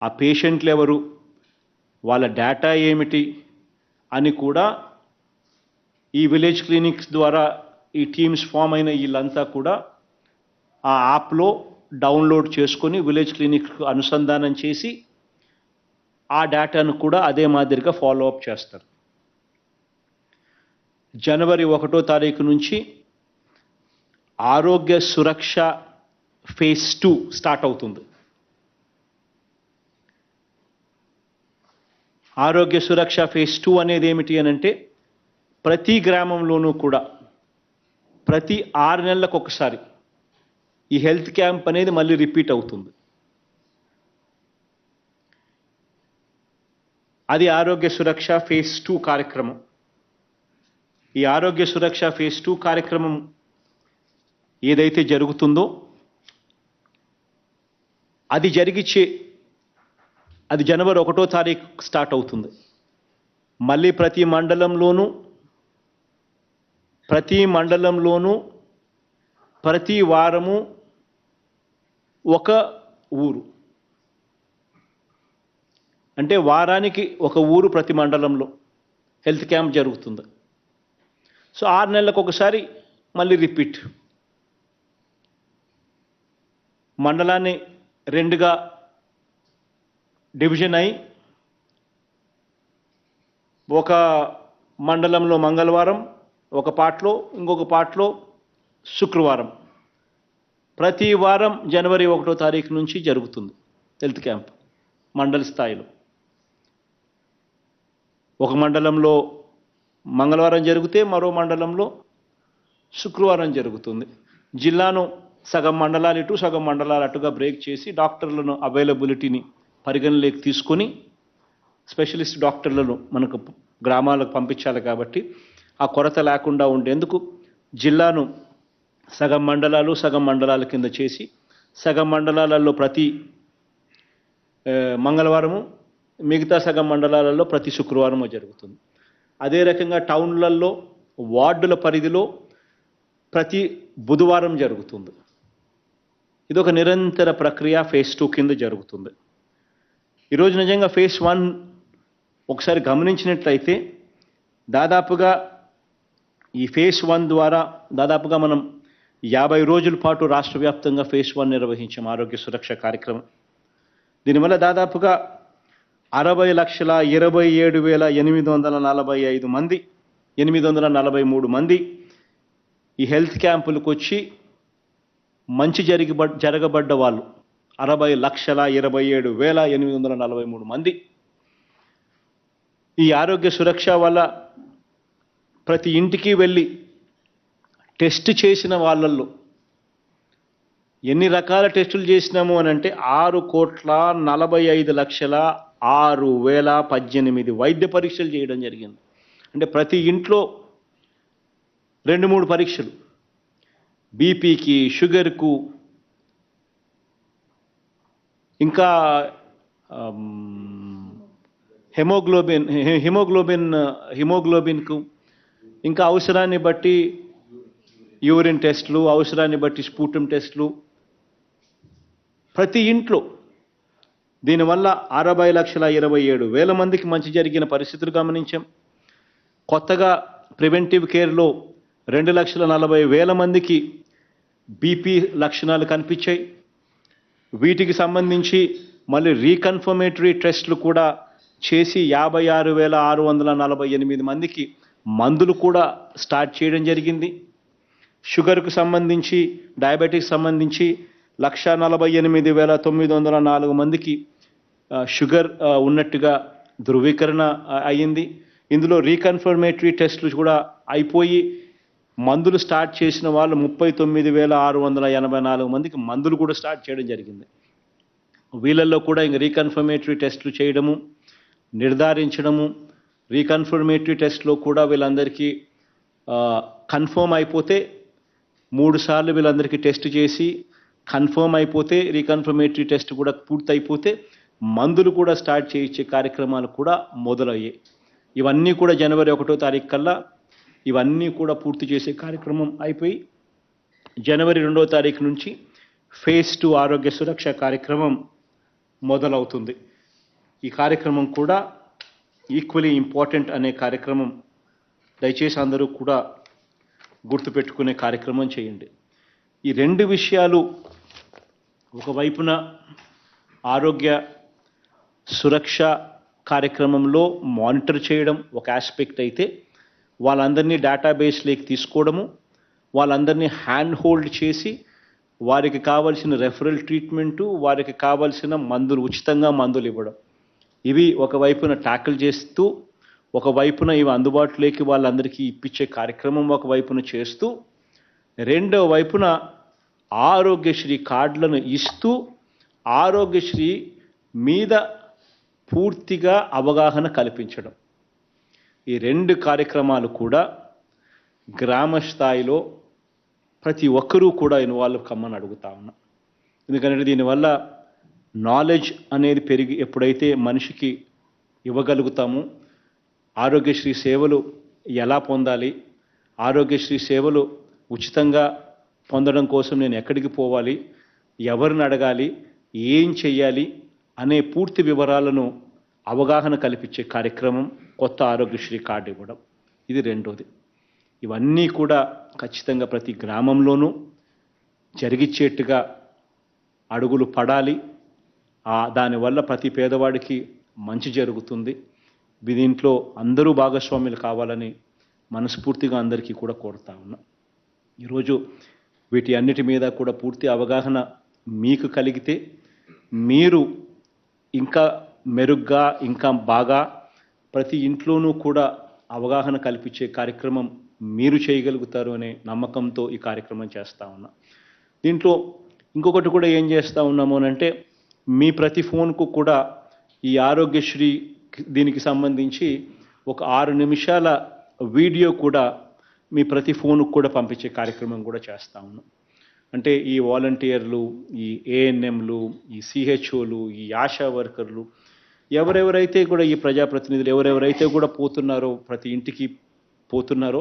ఆ పేషెంట్లు ఎవరు, వాళ్ళ డేటా ఏమిటి అని కూడా ఈ విలేజ్ క్లినిక్స్ ద్వారా ఈ టీమ్స్ ఫామ్ అయిన వీళ్ళంతా కూడా ఆ యాప్లో డౌన్లోడ్ చేసుకొని విలేజ్ క్లినిక్కు అనుసంధానం చేసి ఆ డేటాను కూడా అదే మాదిరిగా ఫాలో అప్ చేస్తారు. జనవరి 1వ తారీఖు నుంచి ఆరోగ్య సురక్ష ఫేజ్ 2 స్టార్ట్ అవుతుంది. ఆరోగ్య సురక్ష ఫేజ్ 2 అనేది ఏమిటి అనంటే ప్రతి గ్రామంలోనూ కూడా ప్రతి 6 నెలలకు ఒకసారి ఈ హెల్త్ క్యాంప్ అనేది మళ్ళీ రిపీట్ అవుతుంది. అది ఆరోగ్య సురక్ష ఫేజ్ 2 కార్యక్రమం. ఈ ఆరోగ్య సురక్ష ఫేజ్ 2 కార్యక్రమం ఏదైతే జరుగుతుందో అది జనవరి 1వ తారీఖు స్టార్ట్ అవుతుంది. మళ్ళీ ప్రతి మండలంలోనూ ప్రతి వారము ఒక ఊరు, అంటే వారానికి ఒక ఊరు ప్రతి మండలంలో హెల్త్ క్యాంప్ జరుగుతుంది. సో 6 నెలలకు ఒకసారి మళ్ళీ రిపీట్. మండలాన్ని 2గా డివిజన్ అయి ఒక మండలంలో మంగళవారం ఒక పార్ట్లో, ఇంకొక పార్ట్లో శుక్రవారం. ప్రతి వారం జనవరి 1వ తారీఖు నుంచి జరుగుతుంది హెల్త్ క్యాంప్ మండల స్థాయిలో. ఒక మండలంలో మంగళవారం జరిగితే మరో మండలంలో శుక్రవారం జరుగుతుంది. జిల్లాను సగం మండలాలు ఇటు సగం మండలాలు అటుగా బ్రేక్ చేసి డాక్టర్లను అవైలబిలిటీని పరిగణలోకి తీసుకొని స్పెషలిస్ట్ డాక్టర్లను మనకు గ్రామాలకు పంపించాలి కాబట్టి ఆ కొరత లేకుండా ఉండేందుకు జిల్లాను సగం మండలాల కింద చేసి సగం మండలాలలో ప్రతి మంగళవారము, మిగతా సగం మండలాలలో ప్రతి శుక్రవారము జరుగుతుంది. అదే రకంగా టౌన్లలో వార్డుల పరిధిలో ప్రతి బుధవారం జరుగుతుంది. ఇది ఒక నిరంతర ప్రక్రియ ఫేజ్ 2 కింద జరుగుతుంది. ఈరోజు నిజంగా ఫేజ్ 1 ఒకసారి గమనించినట్లయితే దాదాపుగా ఈ ఫేజ్ 1 ద్వారా దాదాపుగా మనం 50 రోజుల పాటు రాష్ట్ర వ్యాప్తంగా ఫేజ్ 1 నిర్వహించాం ఆరోగ్య సురక్ష కార్యక్రమం. దీనివల్ల దాదాపుగా 60,27,843 మంది ఈ హెల్త్ క్యాంపులకు వచ్చి మంచి జరగబడ్డ వాళ్ళు 60,27,843 మంది. ఈ ఆరోగ్య సురక్ష వల్ల ప్రతి ఇంటికి వెళ్ళి టెస్ట్ చేసిన వాళ్ళల్లో ఎన్ని రకాల టెస్టులు చేసినాము అని అంటే 6,45,06,018 వైద్య పరీక్షలు చేయడం జరిగింది. అంటే ప్రతి ఇంట్లో 2-3 పరీక్షలు, బీపీకి, షుగర్కు, ఇంకా హిమోగ్లోబిన్కు, ఇంకా అవసరాన్ని బట్టి యూరిన్ టెస్టులు, అవసరాన్ని బట్టి స్పూటం టెస్టులు ప్రతి ఇంట్లో. దీనివల్ల 60,27,000 మందికి మంచి జరిగిన పరిస్థితులు గమనించాం. కొత్తగా ప్రివెంటివ్ కేర్లో 2,40,000 మందికి బీపీ లక్షణాలు కనిపించాయి. వీటికి సంబంధించి మళ్ళీ రీకన్ఫర్మేటరీ టెస్టులు కూడా చేసి 56,648 మందికి మందులు కూడా స్టార్ట్ చేయడం జరిగింది. షుగర్కు సంబంధించి, డయాబెటిక్స్ సంబంధించి 1,48,904 మందికి షుగర్ ఉన్నట్టుగా ధృవీకరణ అయ్యింది. ఇందులో రీకన్ఫర్మేటరీ టెస్టులు కూడా అయిపోయి మందులు స్టార్ట్ చేసిన వాళ్ళు 39,684 మందికి మందులు కూడా స్టార్ట్ చేయడం జరిగింది. వీళ్ళల్లో కూడా ఇంక రీకన్ఫర్మేటరీ టెస్టులు చేయడము, నిర్ధారించడము, రీకన్ఫర్మేటరీ టెస్ట్లో కూడా వీళ్ళందరికీ కన్ఫర్మ్ అయిపోతే 3 సార్లు వీళ్ళందరికీ టెస్ట్ చేసి కన్ఫర్మ్ అయిపోతే రీకన్ఫర్మేటరీ టెస్ట్ కూడా పూర్తయిపోతే మందులు కూడా స్టార్ట్ చేయించే కార్యక్రమాలు కూడా మొదలయ్యాయి. ఇవన్నీ కూడా జనవరి 1వ తారీఖు కల్లా ఇవన్నీ కూడా పూర్తి చేసే కార్యక్రమం అయిపోయి జనవరి 2వ తారీఖు నుంచి ఫేజ్ 2 ఆరోగ్య సురక్ష కార్యక్రమం మొదలవుతుంది. ఈ కార్యక్రమం కూడా ఈక్వలీ ఇంపార్టెంట్ అనే కార్యక్రమం దయచేసి అందరూ కూడా గుర్తుపెట్టుకునే కార్యక్రమం చేయండి. ఈ రెండు విషయాలు ఒకవైపున ఆరోగ్య సురక్ష కార్యక్రమంలో మానిటర్ చేయడం ఒక ఆస్పెక్ట్ అయితే, వాళ్ళందరినీ డేటాబేస్లోకి తీసుకోవడము, వాళ్ళందరినీ హ్యాండ్ హోల్డ్ చేసి వారికి కావాల్సిన రెఫరల్ ట్రీట్మెంటు, వారికి కావాల్సిన మందులు ఉచితంగా మందులు ఇవ్వడం, ఇవి ఒకవైపున ట్యాకిల్ చేస్తూ, ఒకవైపున ఇవి అందుబాటులోకి వాళ్ళందరికీ ఇప్పించే కార్యక్రమం ఒకవైపున చేస్తూ, రెండో వైపున ఆరోగ్యశ్రీ కార్డులను ఇస్తూ ఆరోగ్యశ్రీ మీద పూర్తిగా అవగాహన కల్పించడం. ఈ రెండు కార్యక్రమాలు కూడా గ్రామ స్థాయిలో ప్రతి ఒక్కరూ కూడా ఇన్వాల్వ్ కమ్మని అడుగుతా ఉన్నా. ఎందుకంటే దీనివల్ల నాలెడ్జ్ అనేది పెరిగి ఎప్పుడైతే మనిషికి ఇవ్వగలుగుతామో, ఆరోగ్యశ్రీ సేవలు ఎలా పొందాలి, ఆరోగ్యశ్రీ సేవలు ఉచితంగా పొందడం కోసం నేను ఎక్కడికి పోవాలి, ఎవరిని అడగాలి, ఏం చెయ్యాలి అనే పూర్తి వివరాలను అవగాహన కల్పించే కార్యక్రమం కొత్త ఆరోగ్యశ్రీ కార్డు ఇవ్వడం. ఇది రెండోది. ఇవన్నీ కూడా ఖచ్చితంగా ప్రతి గ్రామంలోనూ జరిగిచ్చేట్టుగా అడుగులు పడాలి. దానివల్ల ప్రతి పేదవాడికి మంచి జరుగుతుంది. దీంట్లో అందరూ భాగస్వాములు కావాలని మనస్ఫూర్తిగా అందరికీ కూడా కోరుతా ఉన్నా. ఈరోజు వీటి అన్నిటి మీద కూడా పూర్తి అవగాహన మీకు కలిగితే మీరు ఇంకా మెరుగ్గా, ఇంకా బాగా ప్రతి ఇంట్లోనూ కూడా అవగాహన కల్పించే కార్యక్రమం మీరు చేయగలుగుతారు అనే నమ్మకంతో ఈ కార్యక్రమం చేస్తూ ఉన్నా. దీంట్లో ఇంకొకటి కూడా ఏం చేస్తూ ఉన్నాము అంటే, మీ ప్రతి ఫోన్కు కూడా ఈ ఆరోగ్యశ్రీ దీనికి సంబంధించి ఒక 6 నిమిషాల వీడియో కూడా మీ ప్రతి ఫోన్కు కూడా పంపించే కార్యక్రమం కూడా చేస్తూ ఉన్నాం. అంటే ఈ వాలంటీర్లు, ఈ ఏఎన్ఎంలు, ఈ సిహెచ్ఓలు, ఈ ఆశా వర్కర్లు, ఎవరెవరైతే కూడా ఈ ప్రజాప్రతినిధులు ఎవరెవరైతే కూడా పోతున్నారో, ప్రతి ఇంటికి పోతున్నారో,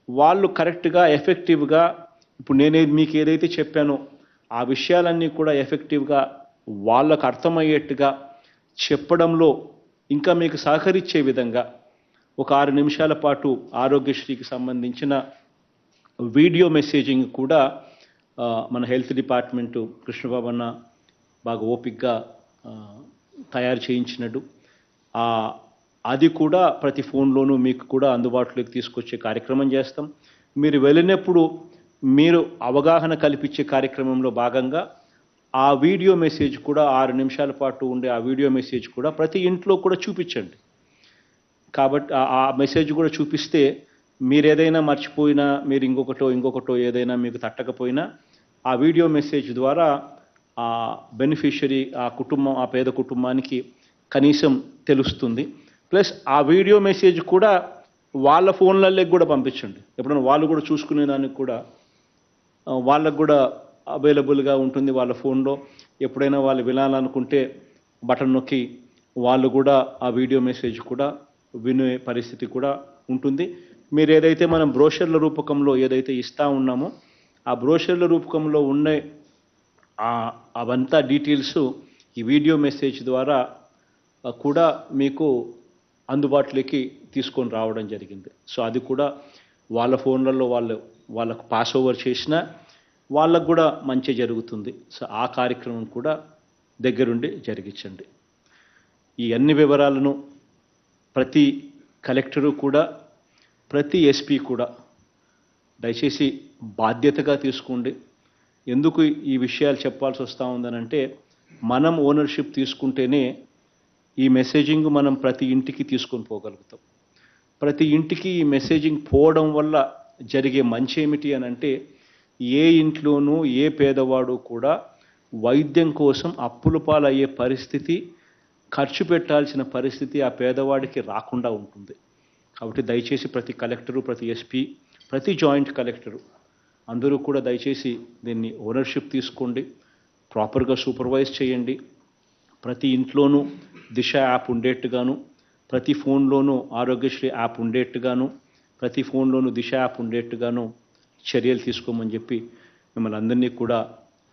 వాళ్ళు కరెక్ట్గా ఎఫెక్టివ్గా ఇప్పుడు మీకు ఏదైతే చెప్పానో ఆ విషయాలన్నీ కూడా ఎఫెక్టివ్గా వాళ్ళకు అర్థమయ్యేట్టుగా చెప్పడంలో ఇంకా మీకు సహకరించే విధంగా ఒక 6 నిమిషాల పాటు ఆరోగ్యశ్రీకి సంబంధించిన వీడియో మెసేజింగ్ కూడా మన హెల్త్ డిపార్ట్మెంటు కృష్ణబాబు అన్న బాగా ఓపికగా తయారు చేయించినట్టు అది కూడా ప్రతి ఫోన్లోనూ మీకు కూడా అందుబాటులోకి తీసుకొచ్చే కార్యక్రమం చేస్తాం. మీరు వెళ్ళినప్పుడు మీరు అవగాహన కల్పించే కార్యక్రమంలో భాగంగా ఆ వీడియో మెసేజ్ కూడా 6 నిమిషాల పాటు ఉండే ఆ వీడియో మెసేజ్ కూడా ప్రతి ఇంట్లో కూడా చూపించండి. కాబట్టి ఆ మెసేజ్ కూడా చూపిస్తే మీరు ఏదైనా మర్చిపోయినా, మీరు ఇంకొకటో ఏదైనా మీకు తట్టకపోయినా ఆ వీడియో మెసేజ్ ద్వారా ఆ బెనిఫిషరీ, ఆ పేద కుటుంబానికి కనీసం తెలుస్తుంది. ప్లస్ ఆ వీడియో మెసేజ్ కూడా వాళ్ళ ఫోన్లలోకి కూడా పంపించండి. ఎప్పుడైనా వాళ్ళు కూడా చూసుకునేదానికి కూడా వాళ్ళకు కూడా అవైలబుల్గా ఉంటుంది. వాళ్ళ ఫోన్లో ఎప్పుడైనా వాళ్ళు వినాలనుకుంటే బటన్ నొక్కి వాళ్ళు కూడా ఆ వీడియో మెసేజ్ కూడా వినే పరిస్థితి కూడా ఉంటుంది. మీరు ఏదైతే మనం బ్రోషర్ల రూపకంలో ఏదైతే ఇస్తూ ఉన్నామో ఆ బ్రోషర్ల రూపకంలో ఉన్న అవంతా డీటెయిల్స్ ఈ వీడియో మెసేజ్ ద్వారా కూడా మీకు అందుబాటులోకి తీసుకొని రావడం జరిగింది. సో అది కూడా వాళ్ళ ఫోన్లలో వాళ్ళకు పాస్ ఓవర్ చేసినా వాళ్ళకు కూడా మంచి జరుగుతుంది. సో ఆ కార్యక్రమం కూడా దగ్గరుండి జరిగించండి. ఈ అన్ని వివరాలను ప్రతి కలెక్టరు కూడా, ప్రతి ఎస్పీ కూడా దయచేసి బాధ్యతగా తీసుకోండి. ఎందుకు ఈ విషయాలు చెప్పాల్సి వస్తూ ఉందనంటే, మనం ఓనర్షిప్ తీసుకుంటేనే ఈ మెసేజింగ్ మనం ప్రతి ఇంటికి తీసుకొని పోగలుగుతాం. ప్రతి ఇంటికి ఈ మెసేజింగ్ పోవడం వల్ల జరిగే మంచి ఏమిటి అనంటే, ఏ ఇంట్లోనూ ఏ పేదవాడు కూడా వైద్యం కోసం అప్పుల పాలయ్యే పరిస్థితి, ఖర్చు పెట్టాల్సిన పరిస్థితి ఆ పేదవాడికి రాకుండా ఉంటుంది. కాబట్టి దయచేసి ప్రతి కలెక్టరు, ప్రతి ఎస్పీ, ప్రతి జాయింట్ కలెక్టరు అందరూ కూడా దయచేసి దీన్ని ఓనర్షిప్ తీసుకోండి. ప్రాపర్గా సూపర్వైజ్ చేయండి. ప్రతి ఇంట్లోనూ దిశ యాప్ ఉండేట్టుగాను, ప్రతి ఫోన్లోనూ ఆరోగ్యశ్రీ యాప్ ఉండేట్టుగాను, ప్రతి ఫోన్లోనూ దిశ యాప్ ఉండేట్టుగాను చర్యలు తీసుకోమని చెప్పి మిమ్మల్ని అందరినీ కూడా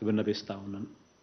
విన్నవిస్తూ ఉన్నాను.